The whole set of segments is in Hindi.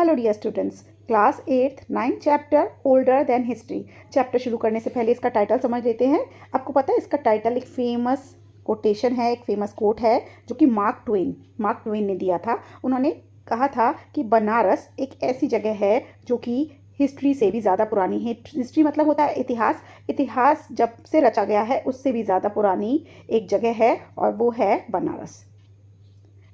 Hello dear students, class 8th 9th chapter older than history. Chapter शुरू करने से पहले इसका टाइटल समझ लेते हैं। आपको पता है इसका टाइटल एक फेमस कोटेशन है, एक फेमस कोट है जो कि मार्क ट्वेन ने दिया था। उन्होंने कहा था कि बनारस एक ऐसी जगह है जो कि हिस्ट्री से भी ज़्यादा पुरानी है। हिस्ट्री मतलब होता है इतिहास। इतिहास जब से रचा गया है उससे भी ज़्यादा पुरानी एक जगह है और वो है बनारस।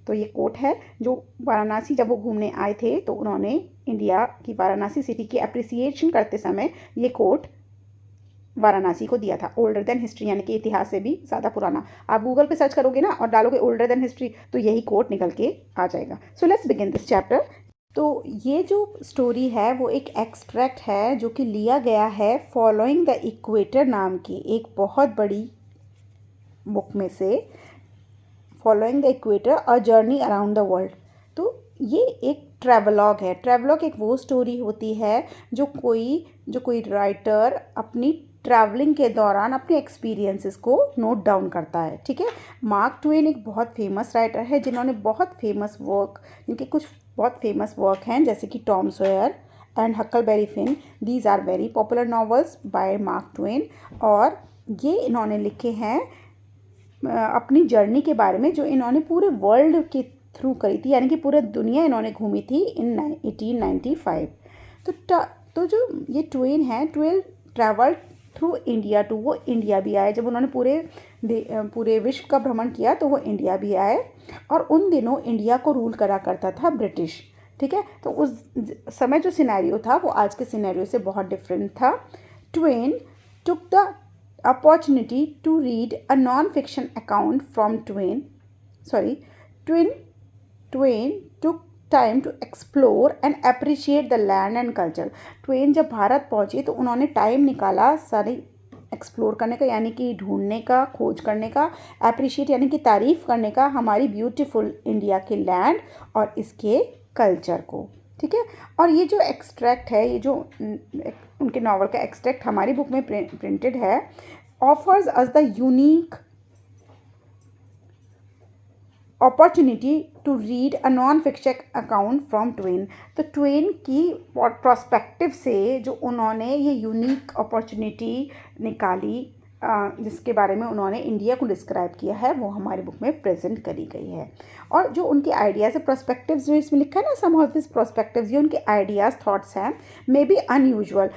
तो ये कोट है जो वाराणसी जब वो घूमने आए थे तो उन्होंने इंडिया की वाराणसी सिटी की अप्रिसिएशन करते समय ये कोट वाराणसी को दिया था। ओल्डर देन हिस्ट्री यानी कि इतिहास से भी ज़्यादा पुराना। आप गूगल पे सर्च करोगे ना और डालोगे ओल्डर देन हिस्ट्री तो यही कोट निकल के आ जाएगा। So let's begin this chapter. तो ये जो स्टोरी है वो एक एक्सट्रैक्ट है जो कि लिया गया है फॉलोइंग द इक्वेटर नाम की एक बहुत बड़ी बुक में से, following the equator a journey around the world. तो ये एक ट्रैवलॉग है। ट्रैवलॉग एक वो स्टोरी होती है जो कोई राइटर अपनी ट्रैवलिंग के दौरान अपने एक्सपीरियंसेस को नोट डाउन करता है। ठीक है। मार्क ट्वेन एक बहुत फेमस राइटर है जिन्होंने बहुत फेमस वर्क, जिनके कुछ बहुत फेमस वर्क हैं जैसे कि Tom Sawyer and Huckleberry Finn. These are very popular novels by Mark Twain. और ये इन्होंने लिखे हैं अपनी जर्नी के बारे में जो इन्होंने पूरे वर्ल्ड के थ्रू करी थी, यानी कि पूरे दुनिया इन्होंने घूमी थी इन 1895। तो जो ये ट्वेन है, Twain travelled through India too, वो इंडिया भी आए। जब उन्होंने पूरे विश्व का भ्रमण किया तो वो इंडिया भी आए। और उन दिनों इंडिया को रूल करा करता था ब्रिटिश। ठीक है। तो उस समय जो सिनेरियो था वो आज के सिनेरियो से बहुत डिफरेंट था। Twain took the opportunity to read a non-fiction account from Twain took time to explore and appreciate the land and culture. Twain जब भारत पहुंचे तो उन्होंने टाइम निकाला सारी एक्सप्लोर करने का, यानी कि ढूंढने का, खोज करने का, अप्रिशिएट यानी कि तारीफ़ करने का हमारी ब्यूटीफुल इंडिया के लैंड और इसके कल्चर को। ठीक है। और ये जो एक्सट्रैक्ट है, ये जो उनके नावल का एक्सट्रैक्ट हमारी बुक में प्रिंटेड है, offers us the unique opportunity to read a non fiction account from Twain. तो ट्वेन की प्रोस्पेक्टिव से जो उन्होंने ये यूनिक अपॉर्चुनिटी निकाली, जिसके बारे में उन्होंने इंडिया को डिस्क्राइब किया है, वो हमारी बुक में प्रेजेंट करी गई है। और जो उनके आइडियाज़ है, प्रोस्पेक्टिव्स जो इसमें लिखा है ना, सम ऑफ दिस प्रोस्पेक्टिव्स, ये उनके आइडियाज़, थॉट्स हैं, मे बी अनयूजुअल।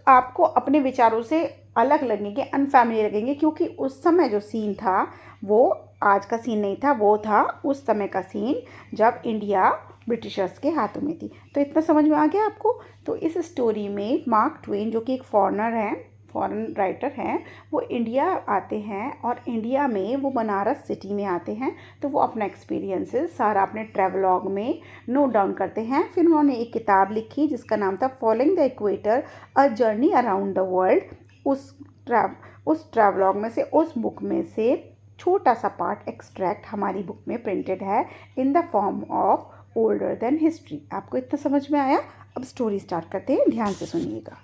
आपको अपने विचारों से अलग लगेंगे, अनफैमिलियर लगेंगे, क्योंकि उस समय जो सीन था वो आज का सीन नहीं था, वो था उस समय का सीन जब इंडिया ब्रिटिशर्स के हाथों में थी। तो इतना समझ में आ गया आपको। तो इस स्टोरी में मार्क ट्वेन जो कि एक फॉरेन राइटर हैं, वो इंडिया आते हैं और इंडिया में वो बनारस सिटी में आते हैं। तो वो अपना एक्सपीरियंसेस सारा अपने ट्रैवलॉग में नोट डाउन करते हैं। फिर उन्होंने एक किताब लिखी जिसका नाम था following the equator a journey around the world. उस ट्रैवलॉग में से, उस बुक में से छोटा सा पार्ट एक्सट्रैक्ट हमारी बुक में प्रिंटेड है in the form of older than history. आपको इतना समझ में आया? अब स्टोरी स्टार्ट करते हैं, ध्यान से सुनिएगा।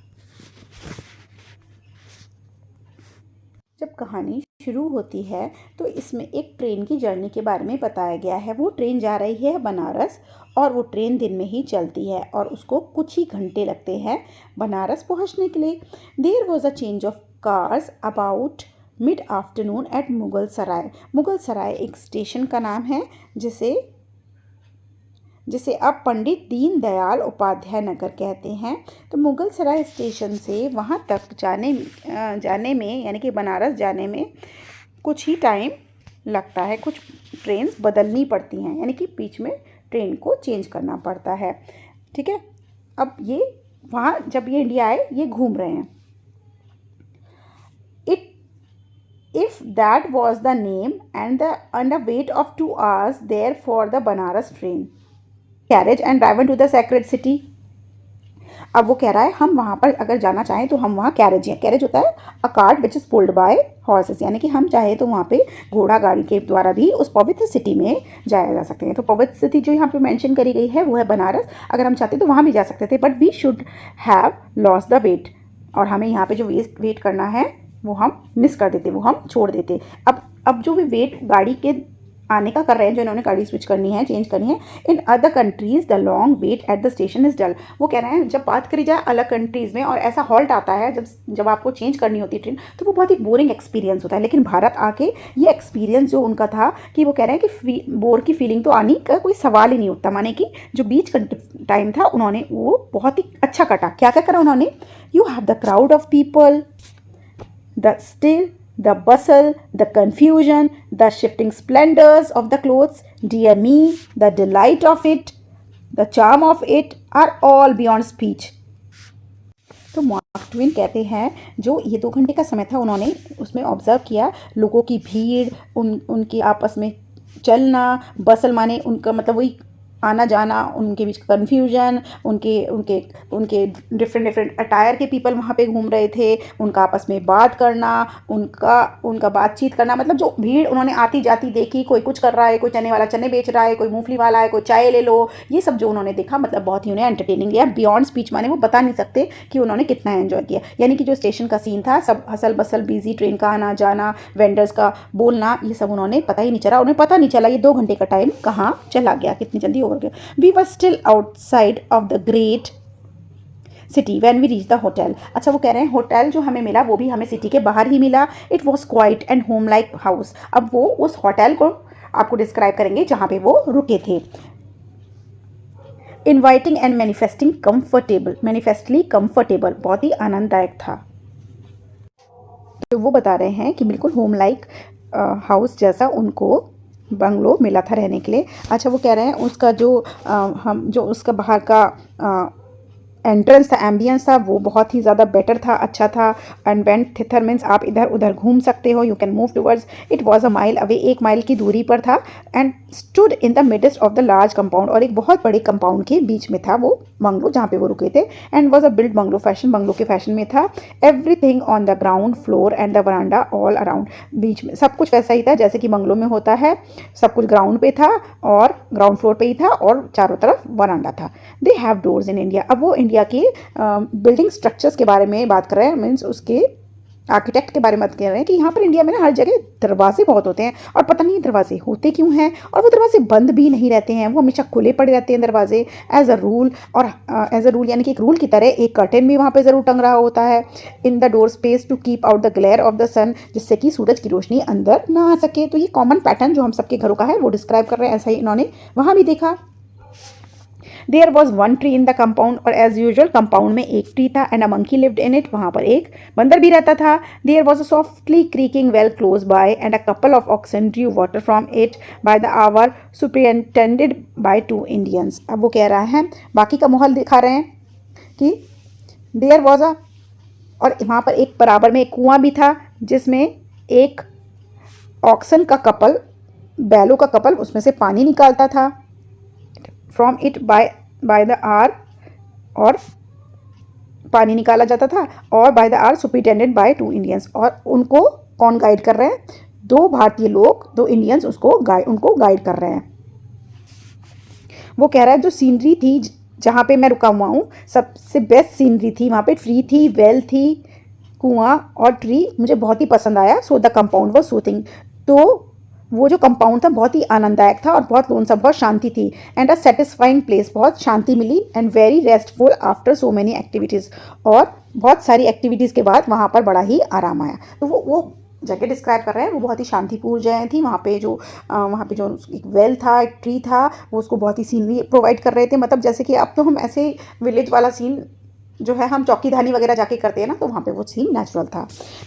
जब कहानी शुरू होती है तो इसमें एक ट्रेन की जर्नी के बारे में बताया गया है। वो ट्रेन जा रही है बनारस और वो ट्रेन दिन में ही चलती है और उसको कुछ ही घंटे लगते हैं बनारस पहुंचने के लिए। There was a change of cars about mid afternoon at Mughal Sarai. Mughal Sarai एक स्टेशन का नाम है जिसे अब पंडित दीनदयाल उपाध्याय नगर कहते हैं। तो मुगल सराय स्टेशन से वहाँ तक जाने में, यानी कि बनारस जाने में कुछ ही टाइम लगता है। कुछ ट्रेन्स बदलनी पड़ती हैं, यानी कि बीच में ट्रेन को चेंज करना पड़ता है। ठीक है। अब ये वहाँ जब ये इंडिया आए, ये घूम रहे हैं। If that was the name and a wait of 2 hours there for the Banaras train carriage and driven to the sacred city। अब वो कह रहा है हम वहाँ पर अगर जाना चाहें तो हम वहाँ कैरेज होता है a cart which is pulled bye horses, यानी कि हम चाहे तो वहाँ पे घोड़ा गाड़ी के द्वारा भी उस पवित्र सिटी में जाया जा सकते हैं। तो पवित्र सिटी जो यहाँ पे मेंशन करी गई है वो है बनारस। अगर हम चाहते तो वहाँ भी जा सकते थे, but we should have loss the wait, और हमें यहाँ पे जो वेट करना है वो हम मिस कर देते, वो हम छोड़ देते। अब जो भी वेट गाड़ी के आने का कर रहे हैं, जो इन्होंने गाड़ी स्विच करनी है, चेंज करनी है। In other countries the long wait at the station is dull. वो कह रहे हैं जब बात करी जाए अलग कंट्रीज़ में और ऐसा हॉल्ट आता है जब आपको चेंज करनी होती है ट्रेन, तो वो बहुत ही बोरिंग एक्सपीरियंस होता है। लेकिन भारत आके ये एक्सपीरियंस जो उनका था कि वो कह रहे हैं कि बोर की फीलिंग तो आने का कोई सवाल ही नहीं उठता। माने कि जो बीच का टाइम था उन्होंने वो बहुत ही अच्छा कटा। क्या क्या करा उन्होंने? You have the crowd of people, the still, the bustle, the confusion, the shifting splendors of the clothes, dear me, the delight of it, the charm of it are all beyond speech. तो मार्क ट्वेन कहते हैं जो ये 2 घंटे का समय था उन्होंने उसमें ऑब्जर्व किया लोगों की भीड़, उनके आपस में चलना, बसल माने उनका मतलब वही आना जाना, उनके बीच कन्फ्यूजन, उनके उनके उनके डिफरेंट अटायर के पीपल वहाँ पे घूम रहे थे, उनका आपस में बात करना, उनका बातचीत करना, मतलब जो भीड़ उन्होंने आती जाती देखी, कोई कुछ कर रहा है, कोई चने वाला चने बेच रहा है, कोई मूंगफली वाला है, कोई चाय ले लो, ये सब जो उन्होंने देखा मतलब बहुत ही उन्हें एंटरटेनिंग लिया। बियॉन्ड स्पीच माने वो बता नहीं सकते कि उन्होंने कितना एंजॉय किया। यानी कि जो स्टेशन का सीन था, सब हसल बसल बिजी, ट्रेन का आना जाना, वेंडर्स का बोलना, ये सब उन्होंने पता ही नहीं चला, उन्हें पता नहीं चला ये 2 घंटे का टाइम कहाँ चला गया, कितनी जल्दी ओवर गया। We were still outside of the great city when we reach the hotel. अच्छा वो कह रहे हैं होटल जो हमें मिला वो भी हमें सिटी के बाहर ही मिला। It was quiet and home like house. अब वो उस होटल को आपको डिस्क्राइब करेंगे जहाँ पे वो रुके थे। Inviting and manifesting comfortable, manifestly comfortable, बहुत ही आनंददायक था। तो वो बता रहे हैं कि बिल्कुल होम लाइक हाउस जैसा उनको बंगलो मिला था रहने के लिए। अच्छा वो कह रहे हैं उसका जो उसका बाहर का एंट्रेंस था, एम्बियंस था, वो बहुत ही ज़्यादा बेटर था, अच्छा था। एंड वेंट थिथर मीन्स आप इधर उधर घूम सकते हो, you can move towards. It was a mile away, 1 mile की दूरी पर था। And stood in the midst of the large compound, और एक बहुत बड़े कंपाउंड के बीच में था वो बंगलो जहाँ पे वो रुके थे। And was a build bungalow fashion, bungalow के फैशन में था। Everything on the ground floor and the veranda all around, बीच में सब कुछ वैसा ही था जैसे कि बंगलो में होता है, सब कुछ ग्राउंड पे था और ग्राउंड फ्लोर पे ही था और चारों तरफ वरांडा था। They have doors in India. अब वो इंडिया के बिल्डिंग स्ट्रक्चर्स के बारे में बात कर रहे हैं, मीन्स उसके आर्किटेक्ट के बारे में बात कर रहे हैं कि यहाँ पर इंडिया में ना हर जगह दरवाजे बहुत होते हैं और पता नहीं दरवाजे होते क्यों हैं, और वो दरवाजे बंद भी नहीं रहते हैं, वो हमेशा खुले पड़े रहते हैं दरवाजे एज अ रूल। और एज अ रूल यानी कि एक रूल की तरह एक कर्टेन भी वहाँ पे ज़रूर टंग रहा होता है in the door space to keep out the glare of the sun, जिससे कि सूरज की रोशनी अंदर ना आ सके। तो ये कॉमन पैटर्न जो हम सबके घरों का है वो डिस्क्राइब कर रहे हैं, ऐसा ही इन्होंने वहाँ भी देखा। There was 1 tree in the compound, और एज यूजल कंपाउंड में एक ट्री था। And a monkey lived in it, वहाँ पर एक बंदर भी रहता था। There was a softly creaking well close by and a couple of oxen drew water from it by the hour superintended by 2 Indians. अब वो कह रहा है बाकी का माहौल दिखा रहे हैं कि देयर वॉज अ, और वहाँ पर एक बराबर में एक कुआं भी था जिसमें एक ऑक्सन का कपल, बैलों का कपल उसमें से पानी निकालता था। From it by the hour, और पानी निकाला जाता था, और by the hour superintended by 2 Indians, और उनको कौन गाइड कर रहे हैं? 2 भारतीय लोग, 2 इंडियंस उनको गाइड कर रहे हैं। वो कह रहा है जो सीनरी थी जहाँ पे मैं रुका हुआ हूँ सबसे बेस्ट सीनरी थी, वहाँ पे ट्री थी, वेल थी, कुआं और ट्री मुझे बहुत ही पसंद आया। So the compound was soothing, तो वो जो कंपाउंड था बहुत ही आनंददायक था और बहुत लोनसम, बहुत शांति थी। एंड अ सेटिस्फाइंग प्लेस, बहुत शांति मिली। And very restful after so many activities, और बहुत सारी एक्टिविटीज़ के बाद वहाँ पर बड़ा ही आराम आया। तो वो जगह डिस्क्राइब कर रहे हैं, वो बहुत ही शांतिपूर्ण जगह थी। वहाँ पे जो एक वेल था, एक ट्री था, वो उसको बहुत ही सीनरी प्रोवाइड कर रहे थे। मतलब जैसे कि अब तो हम ऐसे विलेज वाला सीन जो है हम चौकी धानी वगैरह जाके करते हैं ना, तो वहाँ पे वो सीन नेचुरल था।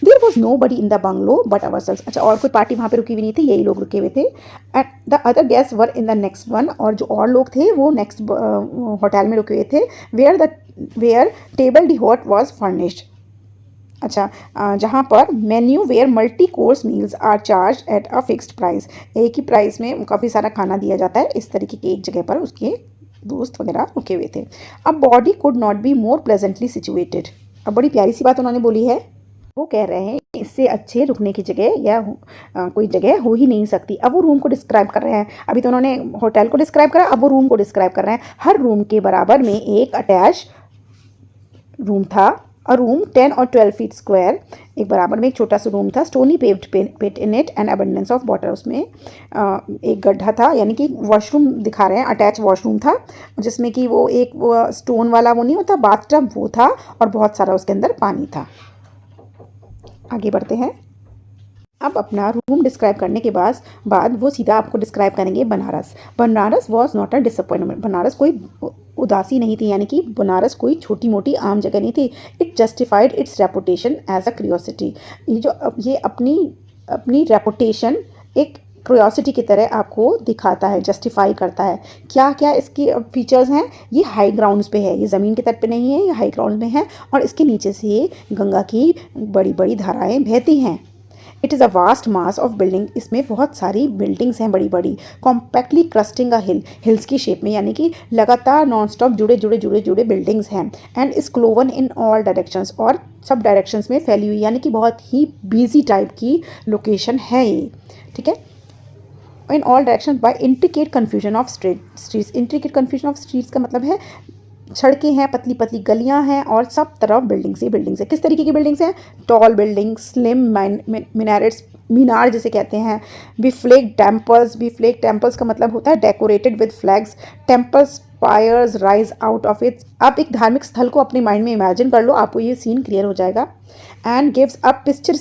There was nobody in the bungalow but ourselves. अच्छा, और कोई पार्टी वहाँ पे रुकी हुई नहीं थी, यही लोग रुके हुए थे। And the other guest were in the next one, और जो और लोग थे वो नेक्स्ट होटल में रुके हुए थे। Where table d'hote was furnished. अच्छा, जहाँ पर menu where multi course meals are charge at a fixed price, एक ही प्राइस में काफ़ी सारा खाना दिया जाता है। इस तरीके की एक जगह पर उसके दोस्त वगैरह रुके हुए थे। अब body could not be more pleasantly situated. अब बड़ी प्यारी सी बात उन्होंने बोली है, वो कह रहे हैं इससे अच्छे रुकने की जगह या कोई जगह हो ही नहीं सकती। अब वो रूम को डिस्क्राइब कर रहे हैं, अभी तो उन्होंने होटल को डिस्क्राइब करा, अब वो रूम को डिस्क्राइब कर रहे हैं। हर रूम के बराबर में एक अटैच रूम था, अ रूम 10 और 12 फीट स्क्वायर, एक बराबर में एक छोटा सा रूम था, stony paved pit in it and abundance of water, उसमें एक गड्ढा था, यानी कि वॉशरूम दिखा रहे हैं, अटैच वॉशरूम था जिसमें कि वो एक स्टोन वाला वो नहीं होता बाथटब, वो था और बहुत सारा उसके अंदर पानी था। आगे बढ़ते हैं। अब अपना रूम डिस्क्राइब करने के बाद वो सीधा आपको डिस्क्राइब करेंगे Banaras. Banaras was not a disappointment, Banaras कोई उदासी नहीं थी, यानी कि बनारस कोई छोटी मोटी आम जगह नहीं थी। It justified its reputation as a curiosity, ये अपनी अपनी रेपुटेशन एक क्यूरियोसिटी की तरह आपको दिखाता है, जस्टिफाई करता है। क्या क्या इसकी फीचर्स हैं? ये हाई ग्राउंड्स पे है, ये ज़मीन के तट पे नहीं है, ये हाई ग्राउंड में है और इसके नीचे से गंगा की बड़ी बड़ी धाराएं बहती हैं। It is a vast mass of building, इसमें बहुत सारी बिल्डिंग्स हैं बड़ी बड़ी। कॉम्पैक्टली क्रस्टिंग अ हिल, हिल्स की शेप में, यानी कि लगातार नॉन स्टॉप जुड़े बिल्डिंग्स हैं। एंड इस क्लोवन इन ऑल डायरेक्शंस, और सब डायरेक्शंस में फैली हुई, यानी कि बहुत ही बिजी टाइप की लोकेशन है ये, ठीक है। In all direction by intricate confusion of streets, intricate confusion of streets का मतलब है सड़कें हैं, पतली पतली गलियां हैं और सब तरफ बिल्डिंग्स ही बिल्डिंग्स है। किस तरीके की बिल्डिंग्स हैं? टॉल बिल्डिंग्स, स्लिम मिनारेट्स, मीनार जिसे कहते हैं, बिफ्लेग टेम्पल्स का मतलब होता है decorated with flags, temples spires rise out of it. आप एक धार्मिक स्थल को अपने माइंड में इमेजिन कर लो, आपको ये सीन क्लियर हो जाएगा। And gives a picture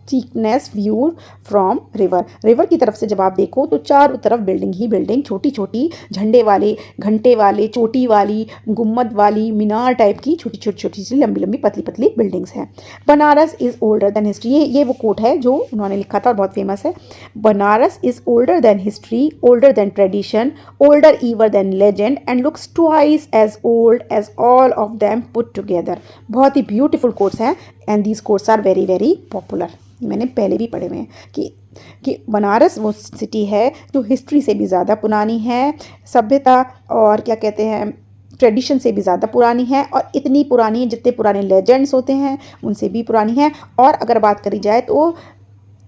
thickness view from river की तरफ से जब आप देखो तो चारों तरफ बिल्डिंग ही बिल्डिंग, छोटी छोटी झंडे वाले, घंटे वाले, चोटी वाली, गुम्मद वाली, मीनार टाइप की छोटी छोटी छोटी सी लंबी लंबी पतली पतली बिल्डिंग्स हैं। Banaras is older than history, ये वो कोट है जो उन्होंने लिखा था और बहुत फेमस है। Banaras is older than history, older than tradition, older ever than legend and looks twice as old as all of them put together. बहुत ही ब्यूटीफुल कोट्स हैं and these quotes are very very popular. मैंने पहले भी पढ़े हुए हैं कि बनारस वो सिटी है जो हिस्ट्री से भी ज़्यादा पुरानी है, सभ्यता और क्या कहते हैं ट्रेडिशन से भी ज़्यादा पुरानी है, और इतनी पुरानी है जितने पुराने लेजेंड्स होते हैं उनसे भी पुरानी है। और अगर बात करी जाए तो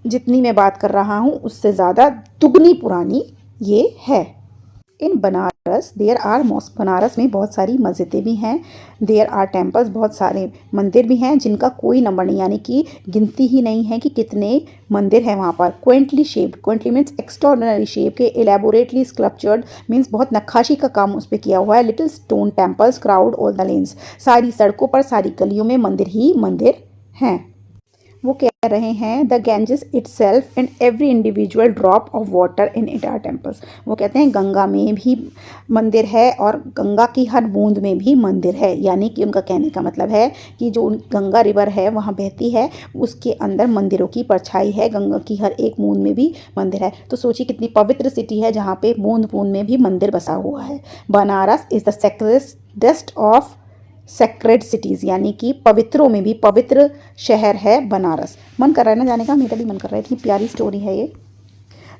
जितनी मैं बात कर रहा हूँ उससे ज़्यादा दुगनी पुरानी ये है। In Banaras there are mosque, Banaras में बहुत सारी मस्जिदें भी हैं। देयर आर टेम्पल्स, बहुत सारे मंदिर भी हैं जिनका कोई नंबर नहीं, यानी कि गिनती ही नहीं है कि कितने मंदिर हैं वहाँ पर। क्वेंटली शेप्ड, क्वेंटली मीन्स एक्स्ट्रॉर्डिनरी शेप के, एलेबोरेटली स्कल्पचर्ड मीन्स बहुत नक्काशी का काम उस पर किया हुआ है। Little stone temples crowd all the lens, सारी सड़कों पर सारी गलियों में मंदिर ही मंदिर हैं। वो कह रहे हैं the Ganges itself and every individual drop of water in it are temples, वो कहते हैं गंगा में भी मंदिर है और गंगा की हर बूंद में भी मंदिर है। यानी कि उनका कहने का मतलब है कि जो गंगा रिवर है वहाँ बहती है उसके अंदर मंदिरों की परछाई है, गंगा की हर एक बूंद में भी मंदिर है। तो सोचिए कितनी पवित्र सिटी है जहाँ पे बूंद बूंद में भी मंदिर बसा हुआ है। Banaras is the sacredest of sacred cities, यानी कि पवित्रों में भी पवित्र शहर है बनारस। मन कर रहा है ना जाने का, मेरा भी मन कर रहा है, इतनी प्यारी स्टोरी है ये।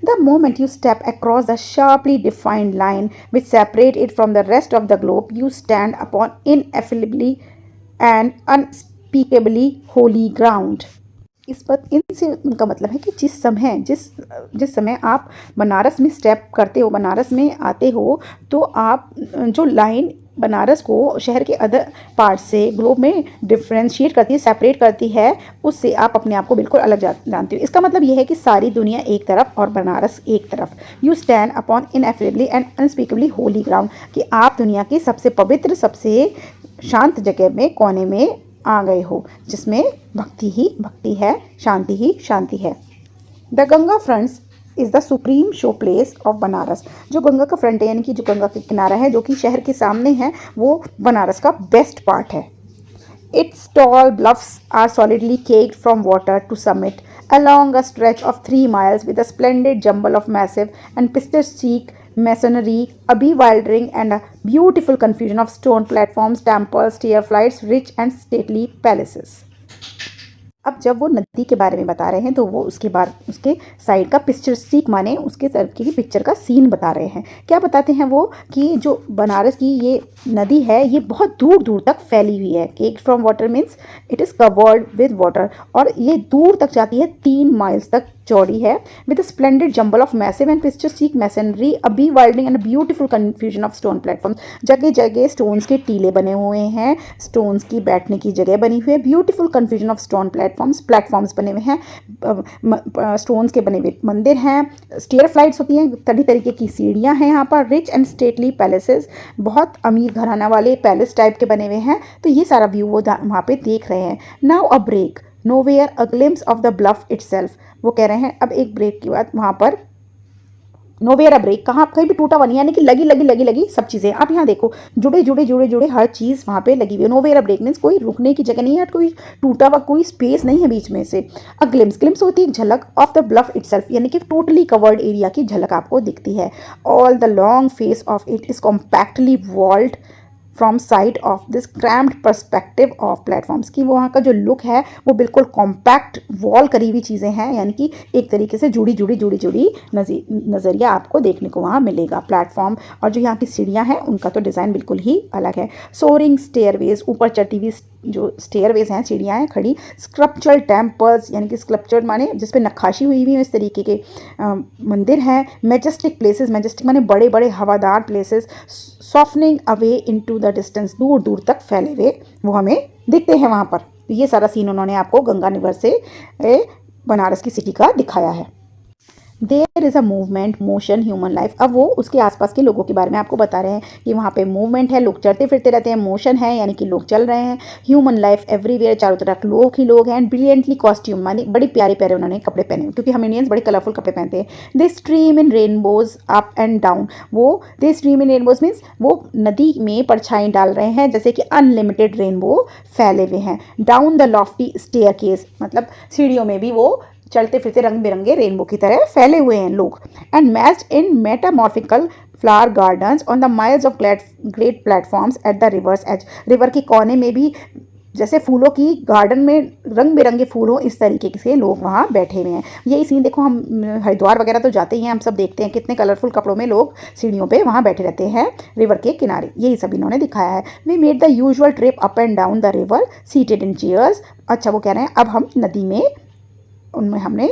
The moment you step across the sharply defined line which separate it from the rest of the globe, you stand upon ineffably and unspeakably holy ground. इस पर इनसे उनका मतलब है कि जिस समय आप बनारस में स्टेप करते हो, बनारस में आते हो, तो आप जो लाइन बनारस को शहर के अदर पार्ट से ग्लोब में डिफ्रेंशिएट करती है, सेपरेट करती है, उससे आप अपने आप को बिल्कुल अलग जानते हो। इसका मतलब यह है कि सारी दुनिया एक तरफ और बनारस एक तरफ। You stand upon ineffably and unspeakably holy ground, कि आप दुनिया की सबसे पवित्र, सबसे शांत जगह में, कोने में आ गए हो, जिसमें भक्ति ही भक्ति है, शांति ही शांति है। The Ganga fronts is the supreme show place of Banaras, जो गंगा का फ्रंट है यानी कि जो गंगा का किनारा है जो कि शहर के सामने है, वो बनारस का बेस्ट पार्ट है। Its tall bluffs are solidly caked from water to summit along a stretch of 3 miles with a splendid jumble of massive and picturesque masonry, a bewildering and a beautiful confusion of stone platforms, temples, stair flights, rich and stately palaces. अब जब वो नदी के बारे में बता रहे हैं तो वो उसके साइड का पिक्चर माने उसके तरफ की पिक्चर का सीन बता रहे हैं। क्या बताते हैं वो कि जो बनारस की ये नदी है ये बहुत दूर दूर तक फैली हुई है। Cake from water means it is covered with water, और ये दूर तक जाती है, 3 माइल्स तक चौड़ी है, with a splendid jumble of massive and picturesque masonry, a bewildering and beautiful confusion of stone platform. जगह जगह स्टोन्स के टीले बने हुए हैं, स्टोन्स की बैठने की जगह बनी हुई है, beautiful confusion of stone platforms बने हुए हैं, स्टोन्स के बने हुए मंदिर हैं, स्टेयर फ्लाइट्स होती हैं, तरह तरीके की सीढ़ियाँ हैं यहाँ पर, रिच एंड स्टेटली पैलेसेस, बहुत अमीर घराना वाले पैलेस टाइप के बने हुए हैं। तो ये सारा व्यू वो वहाँ पे देख रहे हैं। Now a break, nowhere a glimpse of the bluff itself. वो कह रहे हैं अब एक ब्रेक के बाद वहाँ पर नोवेयर अ ब्रेक, कहाँ कहीं भी टूटा हुआ नहीं, यानी कि लगी लगी लगी लगी सब चीज़ें। आप यहाँ देखो जुड़े जुड़े जुड़े जुड़े हर चीज़ वहाँ पे लगी हुई है। नोवेयर अ ब्रेक मीन्स कोई रुकने की जगह नहीं है, कोई टूटा हुआ कोई स्पेस नहीं है बीच में से। अ ग्लिम्स, ग्लिम्स होती है एक झलक, ऑफ द ब्लफ इटसेल्फ, यानी कि टोटली कवर्ड एरिया की झलक आपको दिखती है। All the long face of it is compactly walled from side of this crammed perspective of platforms की। वहाँ का जो लुक है वो बिल्कुल कॉम्पैक्ट वॉल करी हुई चीज़ें हैं, यानी कि एक तरीके से जुड़ी जुड़ी जुड़ी जुड़ी नज़रिया आपको देखने को वहाँ मिलेगा। प्लेटफॉर्म और जो यहाँ की सीढ़ियाँ हैं उनका तो डिज़ाइन बिल्कुल ही अलग है। सोरिंग स्टेयरवेज, ऊपर चढ़ती हुई जो स्टेयरवेज हैं, सीढ़ियाँ हैं खड़ी। स्क्रप्चरल टेम्पल्स, यानी कि स्क्रप्चर्ड माने जिस पे नक्काशी हुई हुई है, इस तरीके के मंदिर हैं। मैजेस्टिक प्लेसेस, मैजेस्टिक माने बड़े बड़े हवादार places. Softening away into the distance, दूर दूर तक फैले हुए वो हमें दिखते हैं वहाँ पर। तो ये सारा सीन उन्होंने आपको गंगा रिवर से बनारस की सिटी का दिखाया है। There is a movement, motion, human life. अब वो उसके आसपास के लोगों के बारे में आपको बता रहे हैं कि वहाँ पे मूवमेंट है, लोग चलते फिरते रहते हैं, मोशन है यानी कि लोग चल रहे हैं, ह्यूमन लाइफ एवरीवेयर, चारों तरफ लोग ही लोग हैं। एंड ब्रिलियंटली कॉस्ट्यूम, मानी बड़े प्यारे प्यारे उन्होंने कपड़े पहने, क्योंकि हम इंडियंस बड़े कलरफुल कपड़े पहनते हैं। They stream in rainbows up and down, वो they stream in rainbows means वो नदी में परछाई डाल रहे हैं, जैसे कि अनलिमिटेड रेनबो फैले हुए हैं। Down the lofty staircase, मतलब सीढ़ियों में भी वो चलते फिरते रंग बिरंगे रेनबो की तरह फैले हुए हैं लोग। And matched in metamorphical flower gardens on the miles of great platforms at the river's edge, river के कोने में भी जैसे फूलों की गार्डन में रंग बिरंगे फूल हो, इस तरीके से लोग वहाँ बैठे हुए हैं। यही सीन देखो, हम हरिद्वार वगैरह तो जाते ही हैं, हम सब देखते हैं कितने कलरफुल कपड़ों में लोग सीढ़ियों पे वहाँ बैठे रहते हैं रिवर के किनारे। यही सब इन्होंने दिखाया है। We made the usual trip up and down the river seated in chairs. अच्छा, वो कह रहे हैं अब हम नदी में, उनमें हमने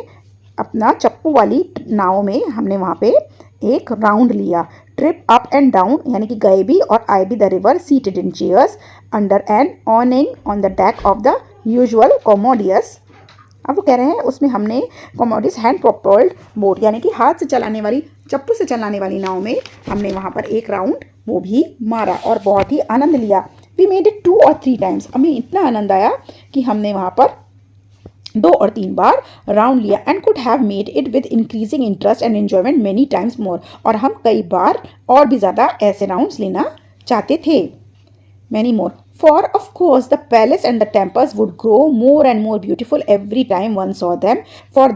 अपना चप्पू वाली नाव में हमने वहाँ पे एक राउंड लिया। ट्रिप अप एंड डाउन, यानी कि गए भी और आए भी the river, seated in chairs under an awning on the deck of the usual commodious. अब वो कह रहे हैं उसमें हमने कॉमोडियस हैंड प्रोपेल्ड बोट, यानी कि हाथ से चलाने वाली, चप्पू से चलाने वाली नाव में हमने वहाँ पर एक राउंड वो भी मारा और बहुत ही आनंद लिया। We made it 2 or 3 times, हमें इतना आनंद आया कि हमने वहाँ पर 2 और 3 बार राउंड लिया। And could have made it with increasing interest and enjoyment many times more, और हम कई बार और भी ज़्यादा ऐसे राउंड्स लेना चाहते थे। Many more, for of course the palace and the temples would grow more and more beautiful every time one saw them, for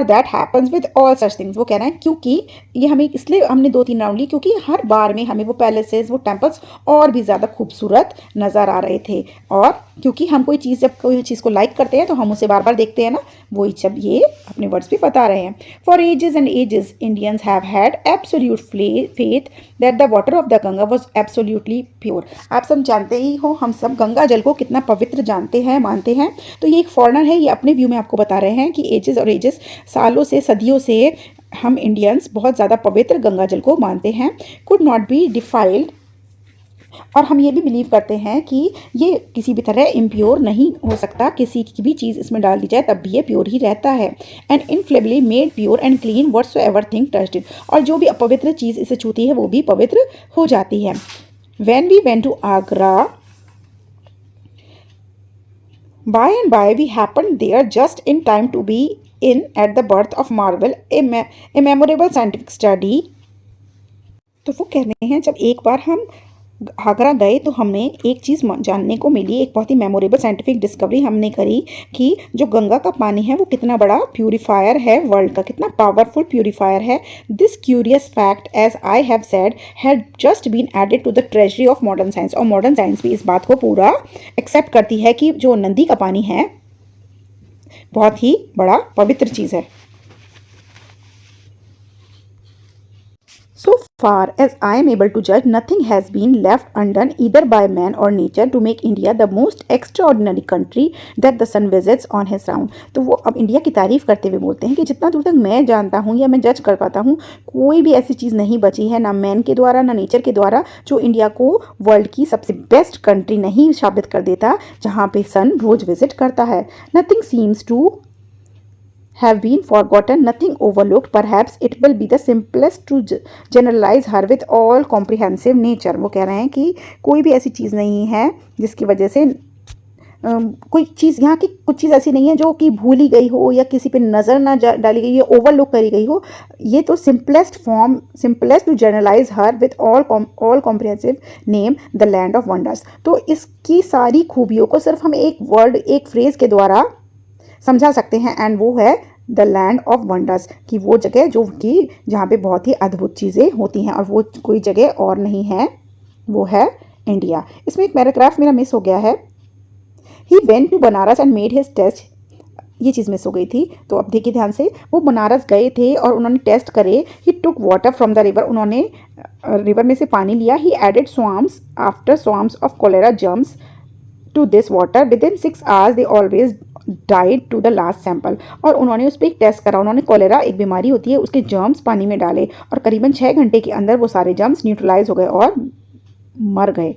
that happens with all such things. वो कह रहे हैं क्योंकि ये हमें, इसलिए हमने 2-3 राउंड ली क्योंकि हर बार में हमें वो पैलेसेस, वो टेम्पल्स और भी ज़्यादा खूबसूरत नज़र आ रहे थे। और क्योंकि हम कोई चीज़, जब कोई चीज़ को लाइक करते हैं तो हम उसे बार बार देखते हैं ना, वही जब ये अपने वर्ड्स भी बता रहे हैं। For ages and ages Indians have had absolute faith that the water of the Ganga was absolutely pure. आप सब जानते ही हो, हम सब गंगा जल को कितना पवित्र जानते हैं, मानते हैं। तो ये एक फॉरेनर है, ये अपने व्यू में आपको बता रहे हैं कि एजेस और एजेस, सालों से, सदियों से हम इंडियंस बहुत ज़्यादा पवित्र गंगा जल को मानते हैं। कुड नॉट बी डिफाइल्ड, और हम ये भी बिलीव करते हैं कि ये किसी भी तरह इम्प्योर नहीं हो सकता, किसी की भी चीज़ इसमें डाल दी जाए तब भी ये प्योर ही रहता है। And ineffably made pure and clean whatsoever thing touched it, और जो भी अपवित्र चीज़ इसे छूती है वो भी पवित्र हो जाती है। When we went to Agra, by and by we happened there just in time to be in at the birth of Marvel, a memorable scientific study। तो वो कह रहे हैं जब एक बार हम आगरा गए तो हमें एक चीज़ जानने को मिली, एक बहुत ही मेमोरेबल साइंटिफिक डिस्कवरी हमने करी कि जो गंगा का पानी है वो कितना बड़ा प्यूरीफायर है, वर्ल्ड का कितना पावरफुल प्यूरीफायर है। This curious fact, as I have said, had just been added to the treasury of modern science. और मॉडर्न साइंस भी इस बात को पूरा एक्सेप्ट करती है कि जो नदी का पानी है बहुत ही बड़ा पवित्र चीज़ है। So far as I am able to judge, nothing has been left undone either by man or nature to make India the most extraordinary country that the sun visits on his round. तो वो अब इंडिया की तारीफ करते हुए बोलते हैं कि जितना दूर तक मैं जानता हूँ या मैं जज कर पाता हूँ, कोई भी ऐसी चीज़ नहीं बची है, ना मैन के द्वारा ना नेचर के द्वारा, जो इंडिया को वर्ल्ड की सबसे बेस्ट कंट्री नहीं साबित कर देता, जहाँ पे सन रोज विजिट करता है. Nothing seems to have been forgotten, nothing overlooked. Perhaps it will be the simplest to generalize her with all comprehensive nature. वो कह रहे हैं कि कोई भी ऐसी चीज़ नहीं है जिसकी वजह से कोई चीज़, यहाँ की कुछ चीज़ ऐसी नहीं है जो कि भूली गई हो या किसी पे नज़र ना डाली गई हो, ओवरलुक करी गई हो. ये तो simplest to generalise her with all comprehensive name the land of wonders. तो इसकी सारी खूबियों को सिर्फ हम एक वर्ड, एक फ्रेज़ के द्वारा समझा सकते हैं, एंड वो है द लैंड ऑफ वंडर्स, कि वो जगह जो कि जहाँ पे बहुत ही अद्भुत चीज़ें होती हैं, और वो कोई जगह और नहीं है, वो है इंडिया. इसमें एक पैराग्राफ मेरा मिस हो गया है. He went to Banaras and made his test. ये चीज़ मिस हो गई थी, तो अब देखिए ध्यान से. वो बनारस गए थे और उन्होंने टेस्ट करे. He took water from the river. उन्होंने रिवर में से पानी लिया. He added swarms after swarms of cholera germs to this water. Within 6 hours they always died to the last sample. और उन्होंने उस पर एक टेस्ट करा. उन्होंने कोलेरा, एक बीमारी होती है, उसके जर्म्स पानी में डाले और करीबन 6 घंटे के अंदर वो सारे जर्म्स न्यूट्रलाइज हो गए और मर गए.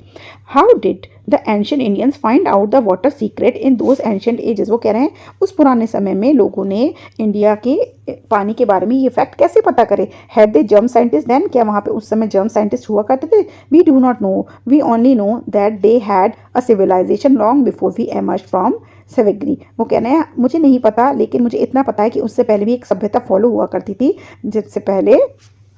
How did the ancient Indians find out the water secret in those ancient ages. वो कह रहे हैं उस पुराने समय में लोगों ने इंडिया के पानी के बारे में ये फैक्ट कैसे पता करे. Had they germ scientist then. क्या वहाँ पे उस समय जर्म साइंटिस्ट हुआ करते थे. We do not know. We only know that they had a civilisation long before we emerge from savagery. वो कहना है मुझे नहीं पता, लेकिन मुझे इतना पता है कि उससे पहले भी एक सभ्यता फॉलो हुआ करती थी, जिससे पहले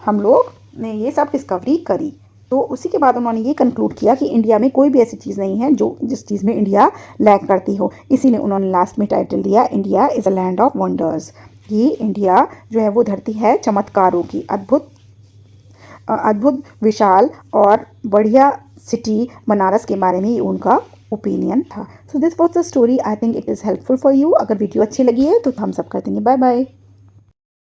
हम लोग ने ये सब डिस्कवरी करी. तो उसी के बाद उन्होंने ये कंक्लूड किया कि इंडिया में कोई भी ऐसी चीज़ नहीं है जो जिस चीज़ में इंडिया लैक करती हो. इसीलिए उन्होंने लास्ट में टाइटल दिया India is a land of wonders. ये इंडिया जो है वो धरती है चमत्कारों की. अद्भुत विशाल और बढ़िया सिटी बनारस के बारे में ये उनका ओपिनियन था. So this was the story. I think it is helpful for you. अगर वीडियो अच्छी लगी है तो थम्स अप कर देंगे. Bye bye.